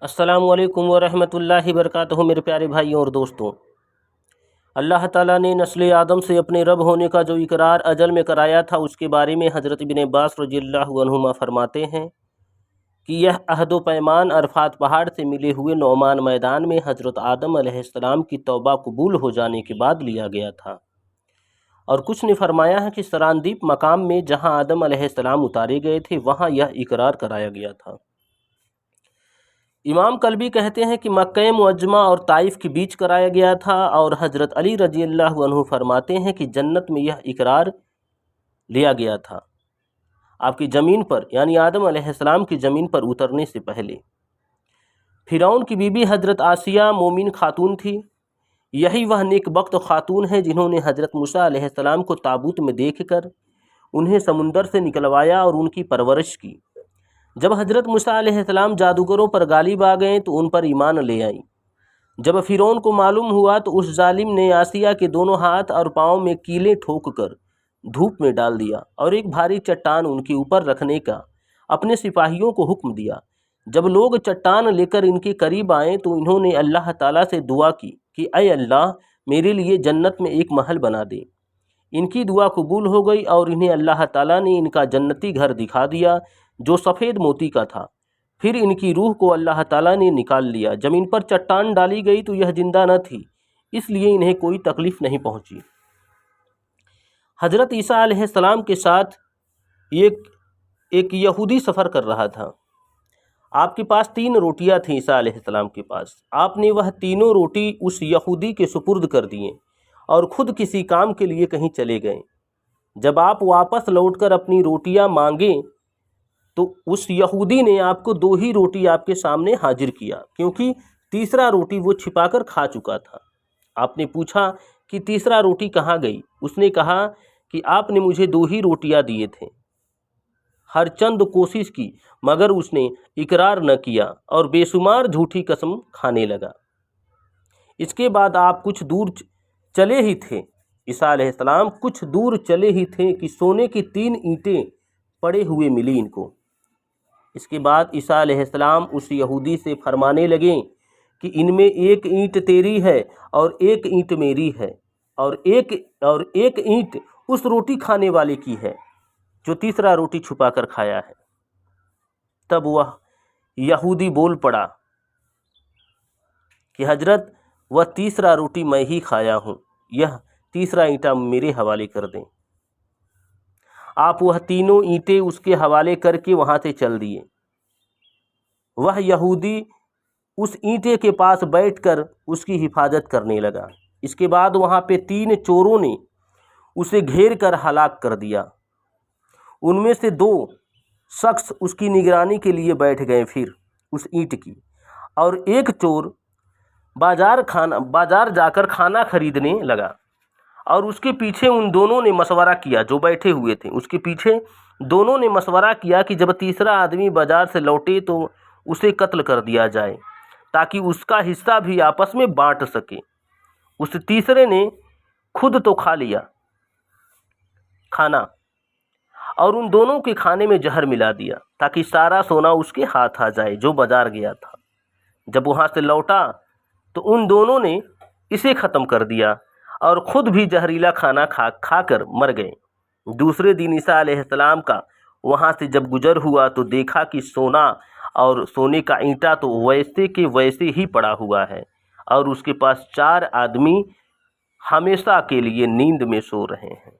السلام علیکم ورحمۃ اللہ وبرکاتہ۔ میرے پیارے بھائیوں اور دوستوں، اللہ تعالیٰ نے نسل آدم سے اپنے رب ہونے کا جو اقرار ازل میں کرایا تھا، اس کے بارے میں حضرت ابن عباس رضی اللہ عنہما فرماتے ہیں کہ یہ عہد و پیمان عرفات پہاڑ سے ملے ہوئے نعمان میدان میں حضرت آدم علیہ السلام کی توبہ قبول ہو جانے کے بعد لیا گیا تھا۔ اور کچھ نے فرمایا ہے کہ سراندیپ مقام میں جہاں آدم علیہ السلام اتارے گئے تھے، وہاں یہ اقرار کرایا گیا تھا۔ امام قلبی کہتے ہیں کہ مکہ معظمہ اور طائف کے بیچ کرایا گیا تھا، اور حضرت علی رضی اللہ عنہ فرماتے ہیں کہ جنت میں یہ اقرار لیا گیا تھا آپ کی زمین پر، یعنی آدم علیہ السلام کی زمین پر اترنے سے پہلے۔ فرعون کی بیوی حضرت آسیہ مومن خاتون تھی۔ یہی وہ نیک بخت خاتون ہیں جنہوں نے حضرت موسیٰ علیہ السلام کو تابوت میں دیکھ کر انہیں سمندر سے نکلوایا اور ان کی پرورش کی۔ جب حضرت موسیٰ علیہ السلام جادوگروں پر غالب آ گئے تو ان پر ایمان لے آئیں۔ جب فرعون کو معلوم ہوا تو اس ظالم نے آسیہ کے دونوں ہاتھ اور پاؤں میں کیلیں ٹھوک کر دھوپ میں ڈال دیا اور ایک بھاری چٹان ان کے اوپر رکھنے کا اپنے سپاہیوں کو حکم دیا۔ جب لوگ چٹان لے کر ان کے قریب آئیں تو انہوں نے اللہ تعالیٰ سے دعا کی کہ اے اللہ، میرے لیے جنت میں ایک محل بنا دے۔ ان کی دعا قبول ہو گئی اور انہیں اللہ تعالیٰ نے ان کا جنتی گھر دکھا دیا جو سفید موتی کا تھا۔ پھر ان کی روح کو اللہ تعالیٰ نے نکال لیا۔ جب ان پر چٹان ڈالی گئی تو یہ زندہ نہ تھی، اس لیے انہیں کوئی تکلیف نہیں پہنچی۔ حضرت عیسیٰ علیہ السلام کے ساتھ ایک یہودی سفر کر رہا تھا۔ آپ کے پاس 3 روٹیاں تھیں عیسیٰ علیہ السلام کے پاس۔ آپ نے وہ تینوں روٹی اس یہودی کے سپرد کر دیے اور خود کسی کام کے لیے کہیں چلے گئے۔ جب آپ واپس لوٹ کر اپنی روٹیاں مانگیں تو اس یہودی نے آپ کو 2 ہی روٹی آپ کے سامنے حاضر کیا، کیونکہ تیسرا روٹی وہ چھپا کر کھا چکا تھا۔ آپ نے پوچھا کہ تیسرا روٹی کہاں گئی؟ اس نے کہا کہ آپ نے مجھے 2 ہی روٹیاں دیے تھے۔ ہر چند کوشش کی مگر اس نے اقرار نہ کیا اور بے شمار جھوٹی قسم کھانے لگا۔ اس کے بعد آپ کچھ دور چلے ہی تھے، عیسیٰ علیہ السلام کچھ دور چلے ہی تھے کہ سونے کی 3 اینٹیں پڑے ہوئے ملی ان کو۔ اس کے بعد عیسیٰ علیہ السلام اس یہودی سے فرمانے لگیں کہ ان میں 1 اینٹ تیری ہے اور 1 اینٹ میری ہے، اور ایک اینٹ اس روٹی کھانے والے کی ہے جو تیسرا روٹی چھپا کر کھایا ہے۔ تب وہ یہودی بول پڑا کہ حضرت، وہ تیسرا روٹی میں ہی کھایا ہوں، یہ تیسرا اینٹا میرے حوالے کر دیں۔ آپ وہ تینوں اینٹیں اس کے حوالے کر کے وہاں سے چل دیے۔ وہ یہودی اس اینٹے کے پاس بیٹھ کر اس کی حفاظت کرنے لگا۔ اس کے بعد وہاں پہ 3 چوروں نے اسے گھیر کر ہلاک کر دیا۔ ان میں سے 2 شخص اس کی نگرانی کے لیے بیٹھ گئے پھر اس اینٹ کی، اور ایک چور بازار جا کر کھانا خریدنے لگا، اور اس کے پیچھے ان دونوں نے مشورہ کیا جو بیٹھے ہوئے تھے۔ اس کے پیچھے دونوں نے مشورہ کیا کہ جب تیسرا آدمی بازار سے لوٹے تو اسے قتل کر دیا جائے تاکہ اس کا حصہ بھی آپس میں بانٹ سکے۔ اس تیسرے نے خود تو کھا لیا کھانا اور ان دونوں کے کھانے میں زہر ملا دیا تاکہ سارا سونا اس کے ہاتھ آ جائے جو بازار گیا تھا۔ جب وہاں سے لوٹا تو ان دونوں نے اسے ختم کر دیا اور خود بھی زہریلا کھانا کھا کر مر گئے۔ دوسرے دن عیسیٰ علیہ السلام کا وہاں سے جب گزر ہوا تو دیکھا کہ سونا اور سونے کا اینٹا تو ویسے کے ویسے ہی پڑا ہوا ہے، اور اس کے پاس 4 آدمی ہمیشہ کے لیے نیند میں سو رہے ہیں۔